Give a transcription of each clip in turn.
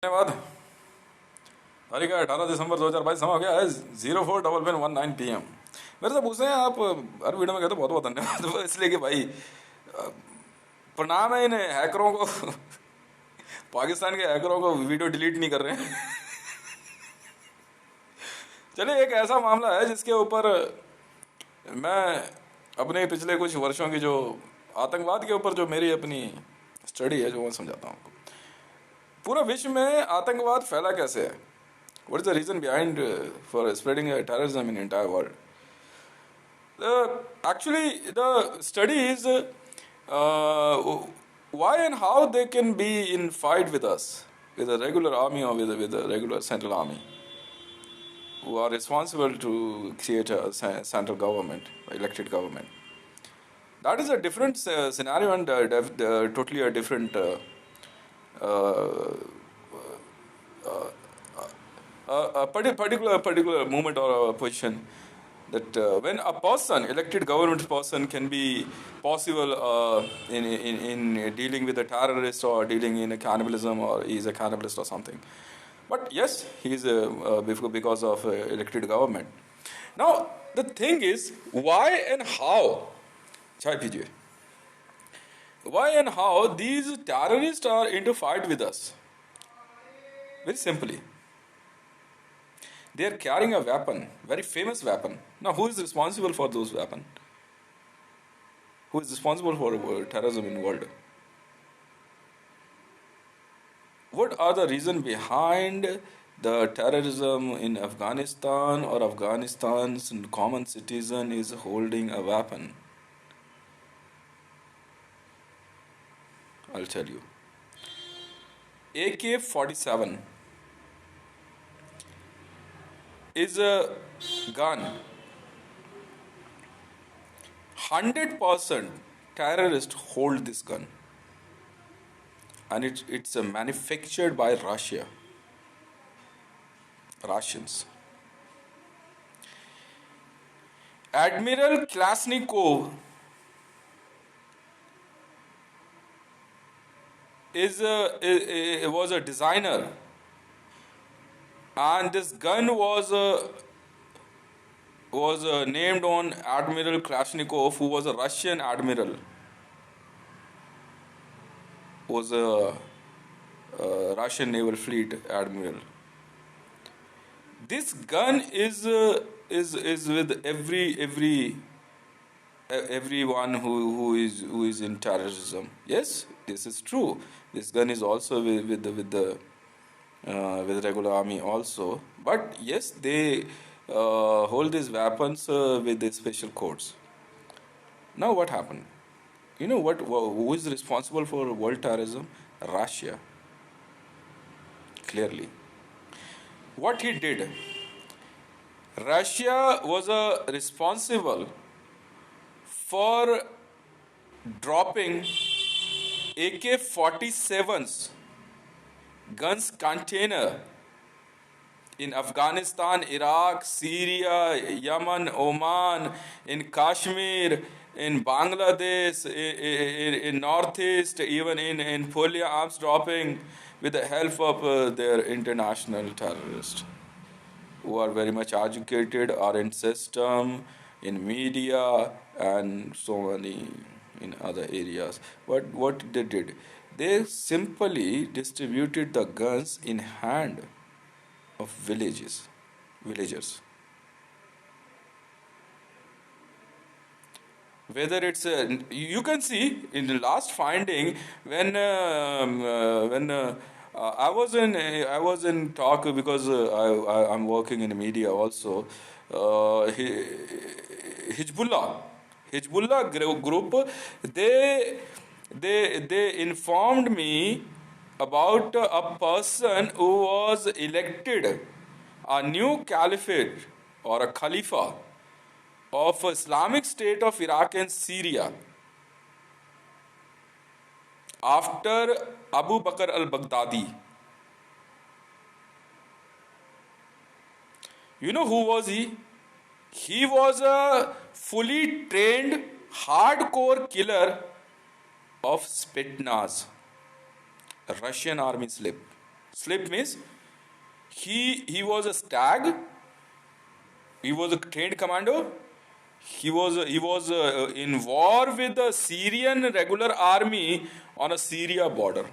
धन्यवाद। तारीख है 18 दिसंबर 2022। समय हो गया है 04:19 PM। मेरे से पूछते हैं आप हर वीडियो में कहते हो बहुत बहुत धन्यवाद। वो इसलिए कि भाई प्रणाम है इन हैकरों को। पाकिस्तान के हैकरों को वीडियो डिलीट नहीं कर रहे हैं। चलिए, एक ऐसा मामला है जिसके ऊपर मैं अपने पिछले कुछ वर्षों की जो आतंकवाद के ऊपर जो मेरी अपनी स्टडी है जो मैं समझाता हूँ आपको। पूरा विश्व में आतंकवाद फैला कैसे है? What is the reason behind for spreading terrorism in entire world? Actually, the study is why and how they can be in fight with us, with a regular army or with a regular central army, who are responsible to create a central government, elected government. That is a different scenario and totally a different uh, a particular movement or a position that when a person, elected government person, can be possible in dealing with a terrorist or dealing in a cannibalism or he's a cannibalist or something. But yes, he's because of elected government. Now the thing is, why and how? Chai pijiye. Why and how these terrorists are into fight with us? Very simply, they are carrying a weapon, very famous weapon. Now, who is responsible for those weapons? Who is responsible for terrorism in the world? What are the reasons behind the terrorism in Afghanistan, or Afghanistan's common citizen is holding a weapon? I'll tell you. AK-47 is a gun. 100% terrorists hold this gun, and it's manufactured by Russians. Admiral Klasnikov was a designer, and this gun was named on Admiral Kalashnikov, who was a Russian admiral, was a Russian naval fleet admiral. This gun is with everyone who is in terrorism. Yes, this is true. This gun is also with regular army also. But yes, they hold these weapons with the special codes. Now what happened? You know what? Who is responsible for world terrorism? Russia. Clearly. What he did? Russia was responsible for dropping AK-47s guns container in Afghanistan, Iraq, Syria, Yemen, Oman, in Kashmir, in Bangladesh, in Northeast, even in Polia arms dropping with the help of their international terrorists who are very much educated, are in system, in media, and so many in other areas. What they did? They simply distributed the guns in hand of villagers. Whether it's you can see in the last finding when I was in talk because I'm working in media also. Hizbullah group, they informed me about a person who was elected a new caliphate or a khalifa of Islamic State of Iraq and Syria after Abu Bakr al-Baghdadi. You know who was he? He was a fully trained hardcore killer of Spetsnaz, Russian army Slip means he was a stag. He was a trained commando. He was in war with the Syrian regular army on a Syria border.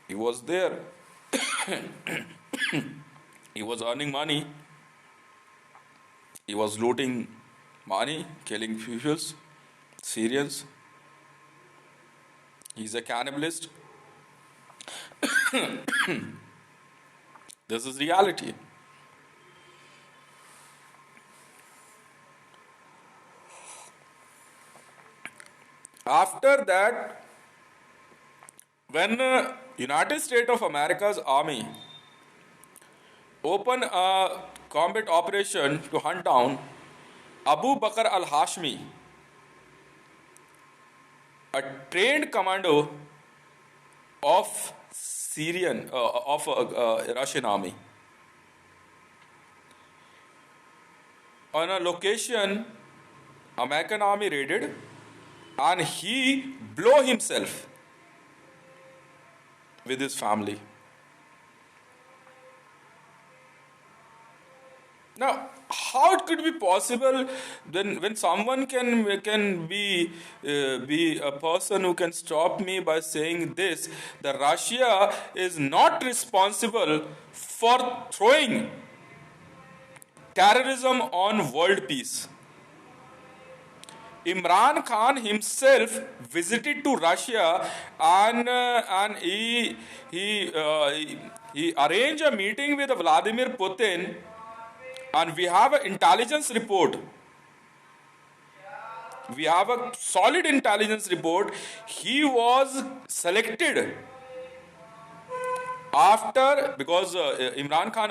He was there. He was earning money. He was looting money, killing peoples, Syrians. He's a cannibalist. This is reality. After that, when United States of America's army opened a combat operation to hunt down Abu Bakr al-Hashmi, a trained commando of Russian army, on a location American army raided, and he blew himself with his family. Now, how it could be possible then when someone can be a person who can stop me by saying this, that Russia is not responsible for throwing terrorism on world peace. Imran Khan himself visited to Russia, and he arranged a meeting with Vladimir Putin, and we have an intelligence report. We have a solid intelligence report. He was selected after, because Imran Khan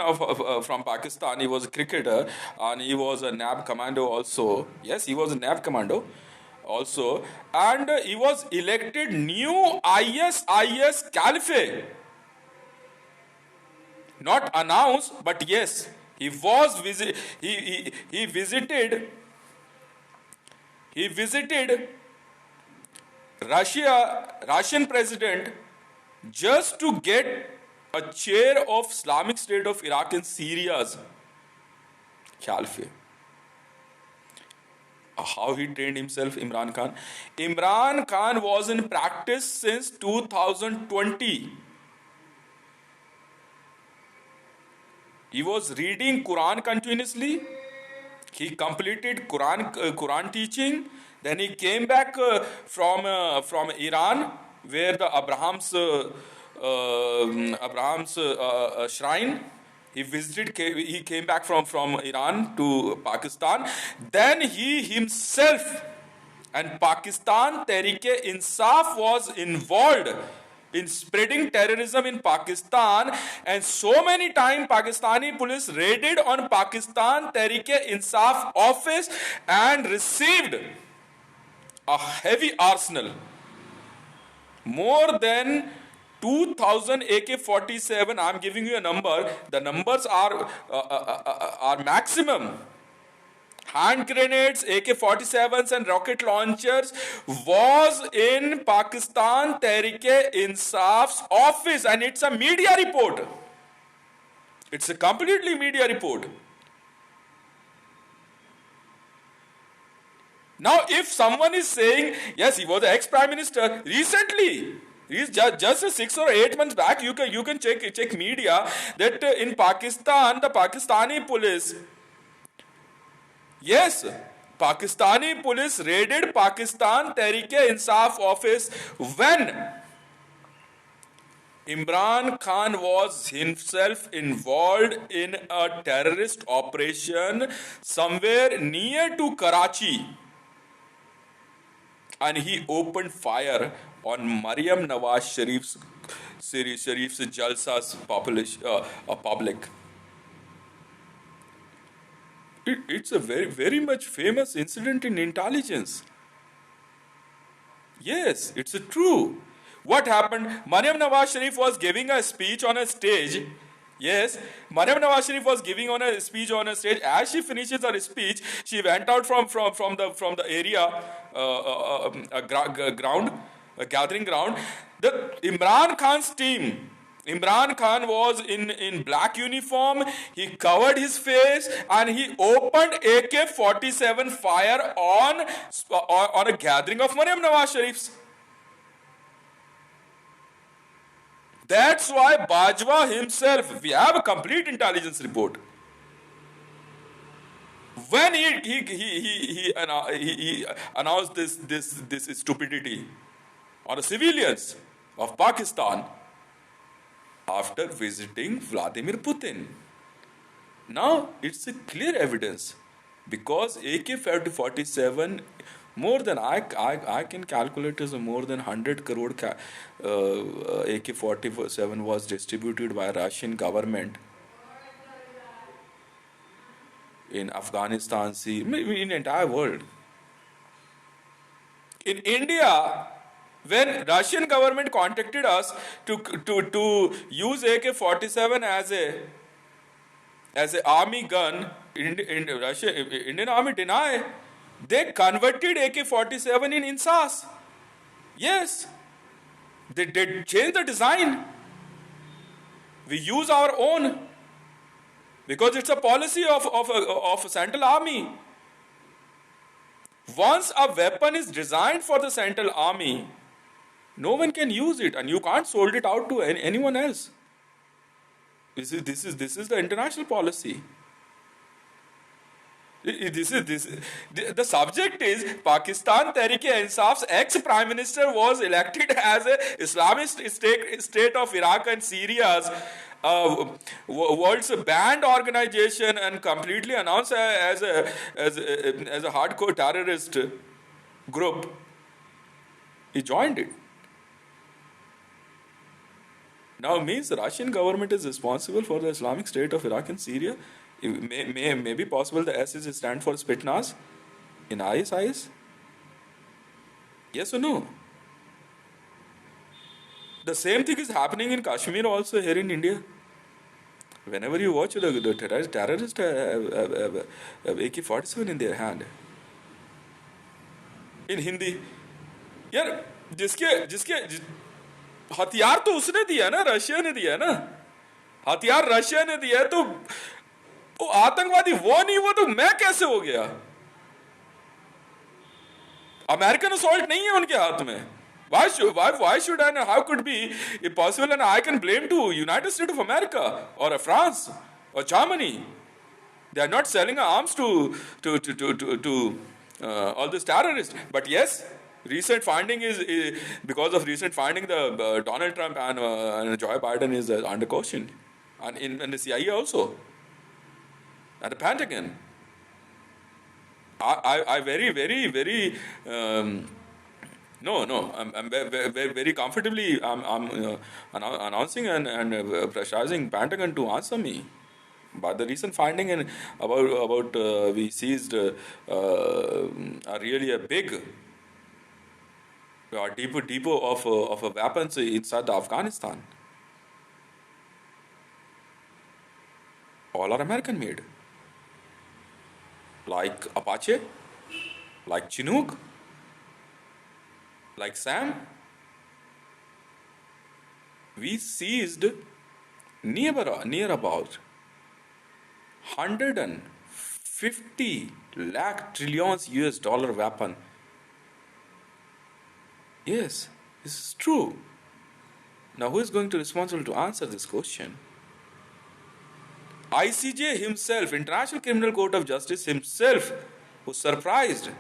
from Pakistan, he was a cricketer and he was a NAB commando also. Yes, he was a NAB commando also, and he was elected new ISIS caliphate. Not announced, but yes, he was he visited Russian president just to get a chair of Islamic State of Iraq and Syria's caliphate. How he trained himself, Imran Khan? Imran Khan was in practice since 2020. He was reading Quran continuously. He completed Quran teaching. Then he came back from Iran, where the Abraham's shrine. He visited. He came back from Iran to Pakistan. Then he himself and Pakistan Tehreek-e-Insaf was involved in spreading terrorism in Pakistan, and so many times Pakistani police raided on Pakistan Tehreek-e-Insaf office and received a heavy arsenal, more than 2000 AK-47. I'm giving you a number. The numbers are maximum. Hand grenades, AK-47s and rocket launchers was in Pakistan Tehreek-e-Insaf's office, and it's a media report. It's a completely media report. Now, if someone is saying, yes, he was the ex-prime minister recently, he's just 6 or 8 months back, you can check media that in Pakistan, the Pakistani police, yes, Pakistani police raided Pakistan Tehreek-e-Insaf office when Imran Khan was himself involved in a terrorist operation somewhere near to Karachi, and he opened fire on Maryam Nawaz Sharif's Jalsa's public. It's a very much famous incident in intelligence. Yes, it's true. What happened? Maryam Nawaz Sharif was giving a speech on a stage. Yes, Maryam Nawaz Sharif was giving on a speech on a stage. As she finishes her speech, she went out from the area ground, a gathering ground. The Imran Khan's team. Imran Khan was in black uniform. He covered his face and he opened AK-47 fire on a gathering of Maryam Nawaz Sharifs. That's why Bajwa himself, we have a complete intelligence report. When he announced this stupidity on the civilians of Pakistan after visiting Vladimir Putin. Now it's a clear evidence because AK-47 more than I can calculate as more than 100 crore AK-47 was distributed by Russian government in Afghanistan, maybe in the entire world. In India, when Russian government contacted us to use AK-47 as a army gun, in Russia, Indian army deny. They converted AK-47 in INSAS. Yes, they did change the design. We use our own because it's a policy of Central Army. Once a weapon is designed for the Central Army, no one can use it, and you can't sold it out to anyone else. This is the international policy. The subject is Pakistan Tehreek-e-Insaf's ex-Prime Minister was elected as an Islamist state of Iraq and Syria's world's banned organization and completely announced as a hardcore terrorist group. He joined it. Now means the Russian government is responsible for the Islamic State of Iraq and Syria. It may be possible the S is stand for Spitnaz in ISIS? Yes or no? The same thing is happening in Kashmir also here in India. Whenever you watch the terrorists have AK-47 in their hand. In Hindi. यार जिसके हथियार तो उसने दिया ना, Russia ने दिया ना, हथियार रशिया ने दिया तो वो आतंकवादी वो नहीं, वो तो मैं कैसे हो गया? अमेरिकन असॉल्ट नहीं है उनके हाथ में. Why should I know how could be it possible? And I can blame to United States of America or France or Germany. They are not selling arms to all these terrorists. But yes, recent finding is because of recent finding the Donald Trump and Joe Biden is under caution, and in the CIA also, and the Pentagon. I very I'm very comfortably I'm announcing and pressurizing Pentagon to answer me. But the recent finding about we seized are really a big depot of weapons inside Afghanistan. All are American made, like Apache, like Chinook, like Sam. We seized near about 150 lakh trillions US dollar weapon. Yes, this is true. Now who is going to be responsible to answer this question? ICJ himself, International Criminal Court of Justice himself, was surprised.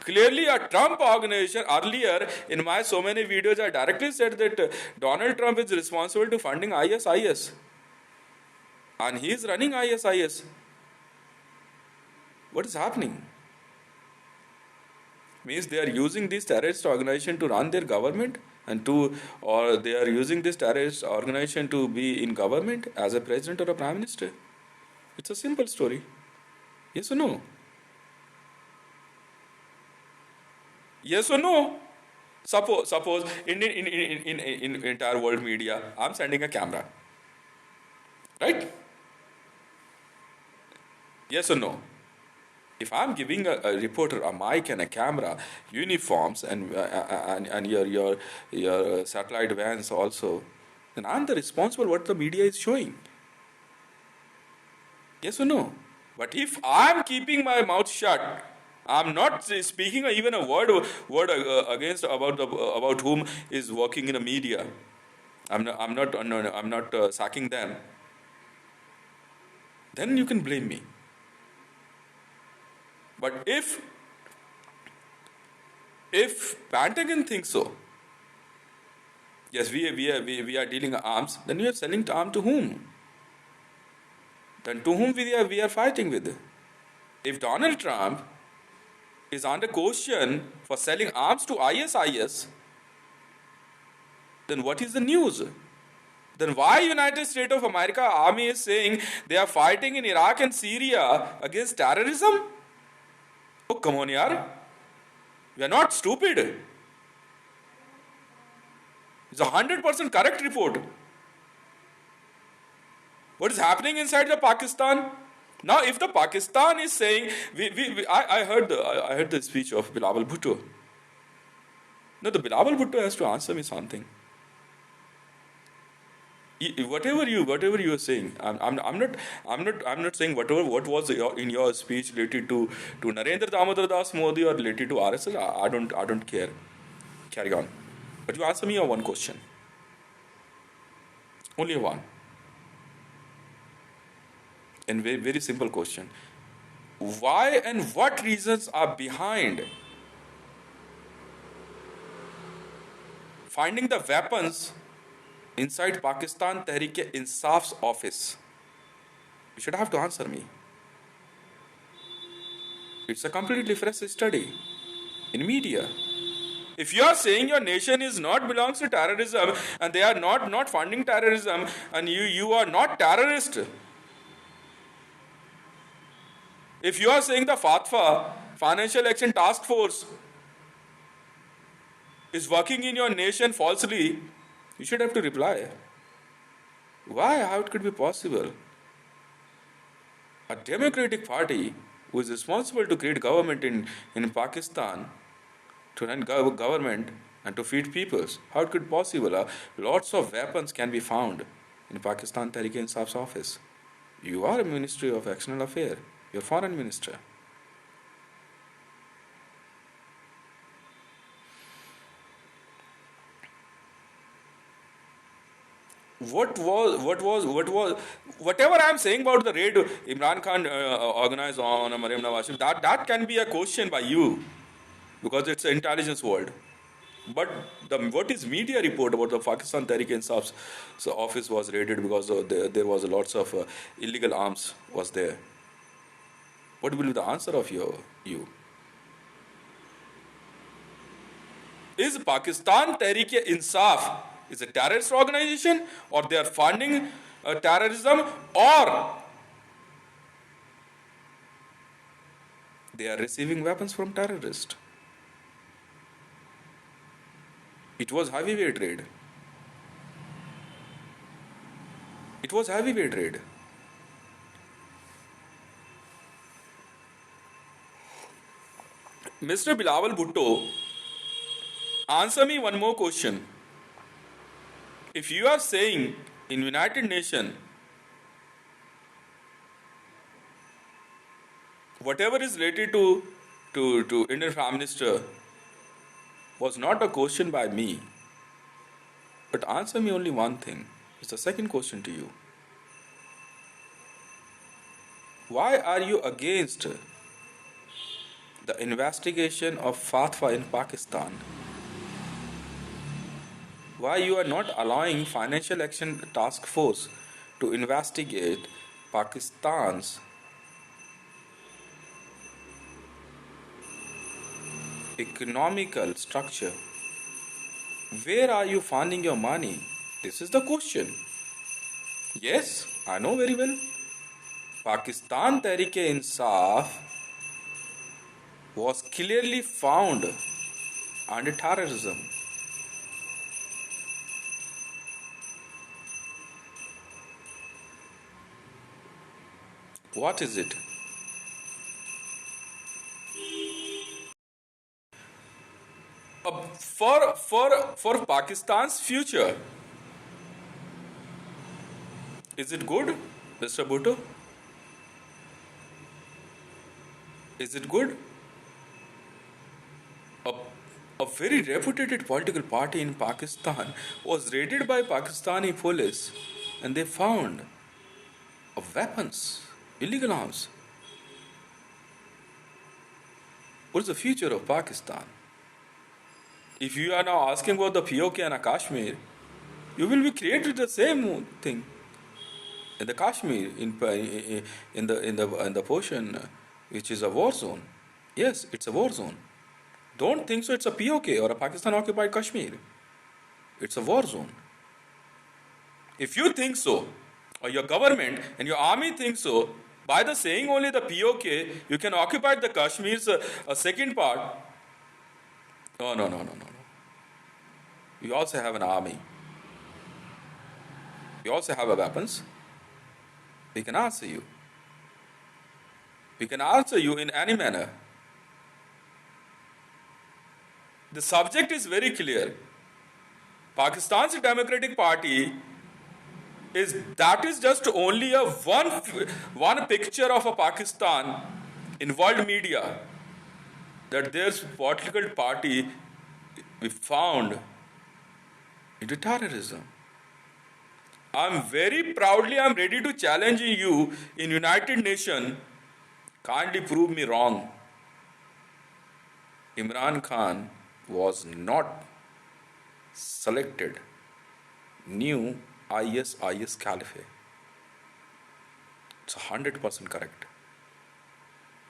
Clearly, a Trump organization, earlier in my so many videos, I directly said that Donald Trump is responsible to funding ISIS. And he is running ISIS. What is happening? Means they are using this terrorist organization to run their government or they are using this terrorist organization to be in government as a president or a prime minister. It's a simple story. Yes or no? Yes or no? Suppose in entire world media, I'm sending a camera. Right? Yes or no? If I'm giving a reporter a mic and a camera, uniforms, and your satellite vans also, then I'm the responsible what the media is showing. Yes or no? But if I'm keeping my mouth shut, I'm not speaking even a word against about whom is working in a media. I'm not sacking them. Then you can blame me. But if Pentagon thinks so, yes, we are dealing arms, then we are selling arms to whom? Then to whom we are fighting with? If Donald Trump is under question for selling arms to ISIS, then what is the news? Then why United States of America army is saying they are fighting in Iraq and Syria against terrorism? Oh, come on, yaar. We are not stupid. It's 100% correct report. What is happening inside the Pakistan? Now, if the Pakistan is saying, I heard the speech of Bilawal Bhutto. No, the Bilawal Bhutto has to answer me something. Whatever you are saying, I'm not saying what was in your speech related to Narendra Damodar Das Modi or related to RSS. I don't care. Carry on. But you answer me on one question. Only one. And very, very simple question. Why and what reasons are behind finding the weapons inside Pakistan Tehreek-e-Insaf's office? You should have to answer me. It's a completely fresh study in media. If you are saying your nation is not belongs to terrorism and they are not funding terrorism and you are not terrorist, if you are saying the FATFA, Financial Action Task Force, is working in your nation falsely, you should have to reply. Why? How it could be possible? A democratic party who is responsible to create government in Pakistan, to run government and to feed peoples, how it could be possible? Lots of weapons can be found in Pakistan Tehreek-e-Insaf's office. You are a Ministry of External Affairs. You're foreign minister. Whatever I'm saying about the raid Imran Khan organized on Maryam Nawaz, that can be a question by you because it's an intelligence world. But what is media report about the Pakistan Tehreek-e-Insaf's office was raided because there was lots of illegal arms was there. What will be the answer of you? Is Pakistan Tehreek-e-Insaf is a terrorist organization or they are funding terrorism or they are receiving weapons from terrorists? It was heavyweight raid. It was heavyweight raid. Mr. Bilawal Bhutto, answer me one more question. If you are saying in United Nations, whatever is related to Indian Prime Minister was not a question by me, but answer me only one thing. It's the second question to you. Why are you against the investigation of FATFA in Pakistan? Why you are not allowing Financial Action Task Force to investigate Pakistan's economical structure? Where are you funding your money? This is the question. Yes, I know very well. Pakistan Tehreek-e-Insaf was clearly found under terrorism. What is it? For Pakistan's future, is it good, Mr. Bhutto? Is it good? A, a very reputed political party in Pakistan was raided by Pakistani police, and they found weapons, illegal arms. What is the future of Pakistan? If you are now asking about the POK and Kashmir, you will be created the same thing in the Kashmir, in the portion which is a war zone. Yes, it's a war zone. Don't think so. It's a POK or a Pakistan occupied Kashmir. It's a war zone. If you think so, or your government and your army think so, by the saying only the POK, you can occupy the Kashmir's second part. No, no, no, no, no, no. We also have an army. We also have weapons. We can answer you. We can answer you in any manner. The subject is very clear. Pakistan's Democratic Party is just only a one picture of a Pakistan in world media, that there's political party we found into terrorism. I'm ready to challenge you in United Nations. Kindly prove me wrong. Imran Khan was not selected new IS caliphate. It's 100% correct.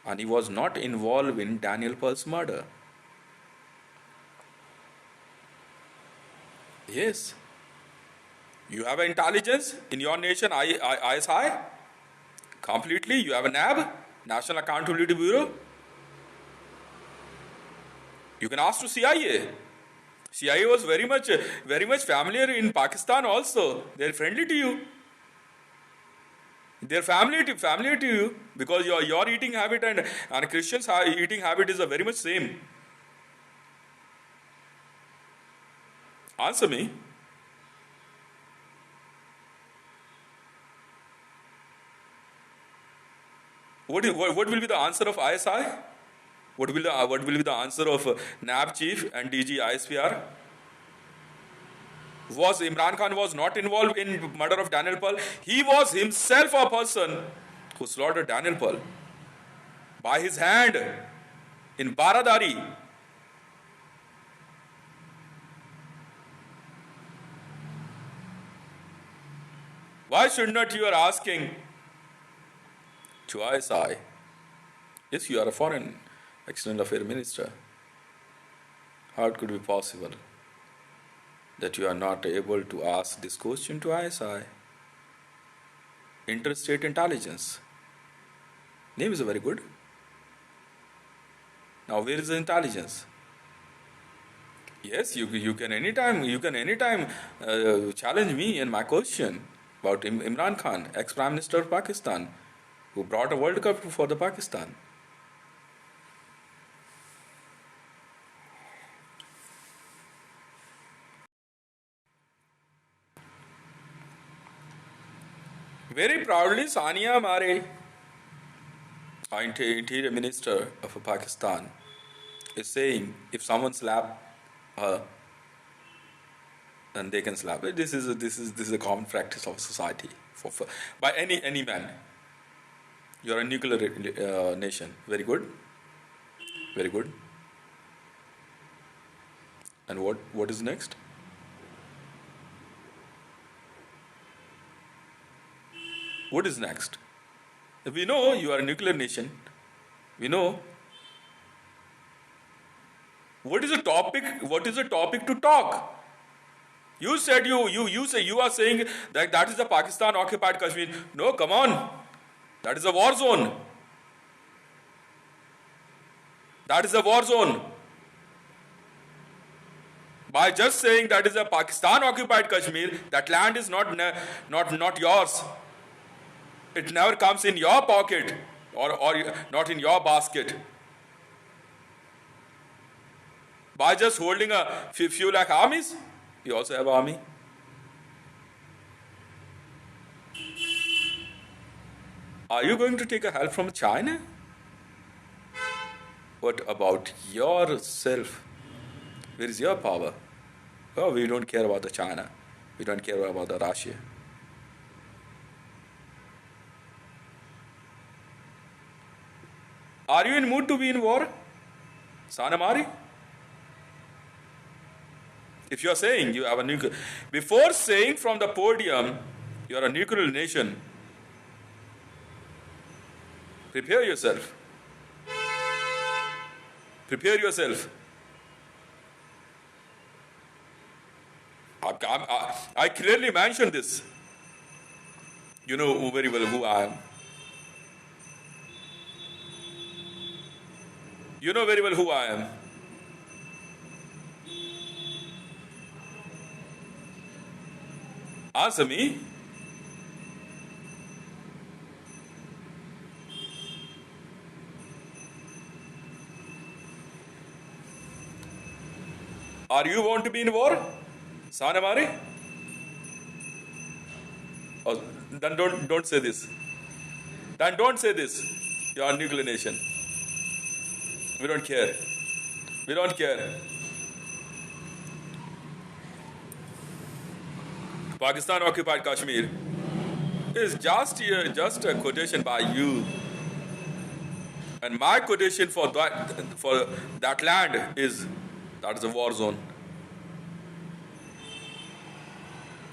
And he was not involved in Daniel Pearl's murder. Yes. You have intelligence in your nation, ISI. Completely. You have a NAB, National Accountability Bureau. You can ask to CIA. CIA was very much familiar in Pakistan also. They're friendly to you. They're familiar to you because your eating habit and Christians' eating habit is very much same. Answer me. What will be the answer of ISI? What will be the answer of NAB chief and DG ISPR? Was Imran Khan was not involved in murder of Daniel Pearl? He was himself a person who slaughtered Daniel Pearl by his hand in Baradari. Why should not you are asking to ISI? Yes, you are a foreign external affairs minister. How it could be possible that you are not able to ask this question to ISI? Interstate intelligence. Name is very good. Now where is the intelligence? Yes, you can anytime challenge me in my question about Imran Khan, ex-Prime Minister of Pakistan, who brought a World Cup for the Pakistan. Very proudly, Sania Mare, Interior Minister of Pakistan, is saying if someone slap her, then they can slap it. This is a common practice of society by any man. You are a nuclear nation. Very good. Very good. And what is next? What is next? We know you are a nuclear nation. We know. What is the topic? What is the topic to talk? You said you are saying that is the Pakistan occupied Kashmir. No, come on. That is a war zone. That is a war zone. By just saying that is a Pakistan occupied Kashmir, that land is not yours. It never comes in your pocket or not in your basket. By just holding a few lakh armies, you also have army. Are you going to take a help from China? What about yourself? Where is your power? Oh, we don't care about the China. We don't care about the Russia. Are you in mood to be in war? Sanamari? If you are saying you have a nuclear, before saying from the podium you are a nuclear nation, prepare yourself. Prepare yourself. I clearly mentioned this. You know very well who I am. You know very well who I am. Answer me. Are you want to be in war? Sanamari? Oh, then don't say this. Then don't say this. You are a nuclear nation. We don't care. We don't care. Pakistan occupied Kashmir is just a quotation by you. And my quotation for that land is that is a war zone.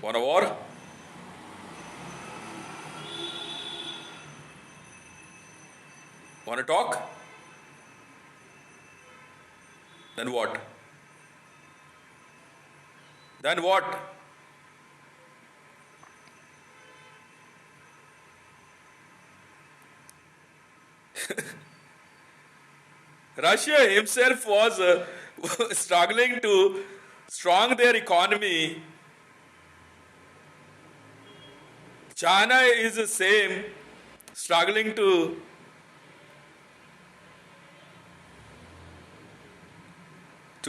Want a war? Want to talk? Then what? Then what? Russia himself was struggling to strong their economy. China is the same, struggling to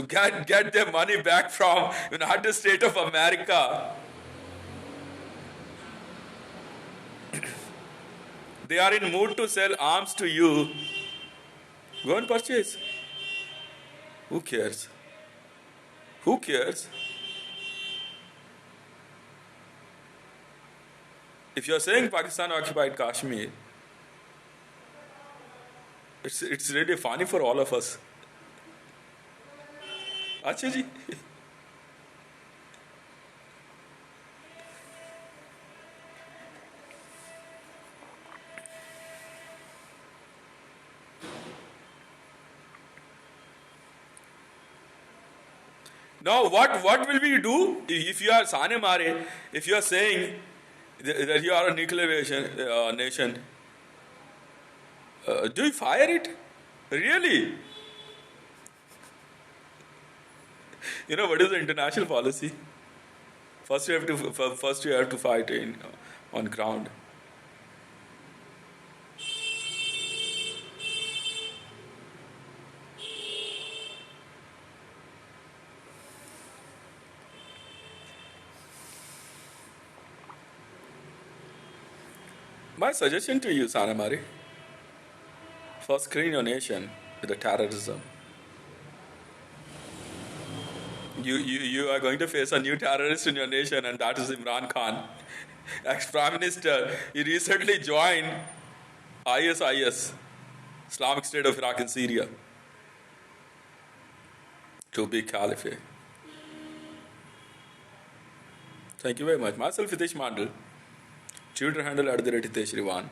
get their money back from United States of America. They are in mood to sell arms to you. Go and purchase. Who cares? Who cares? If you are saying Pakistan occupied Kashmir, it's really funny for all of us. Acha ji. Now, what will we do if you are Sane Mare, if you are saying that you are a nuclear nation? Do you fire it? Really? You know what is the international policy? First you have to fight on ground. My suggestion to you, Sanamari, first screen your nation with the terrorism. You are going to face a new terrorist in your nation, and that is Imran Khan, ex-Prime Minister. He recently joined ISIS, Islamic State of Iraq in Syria, to be caliphate. Thank you very much. Myself, Hitesh Mandal. Twitter handle @Hitesh Rivan.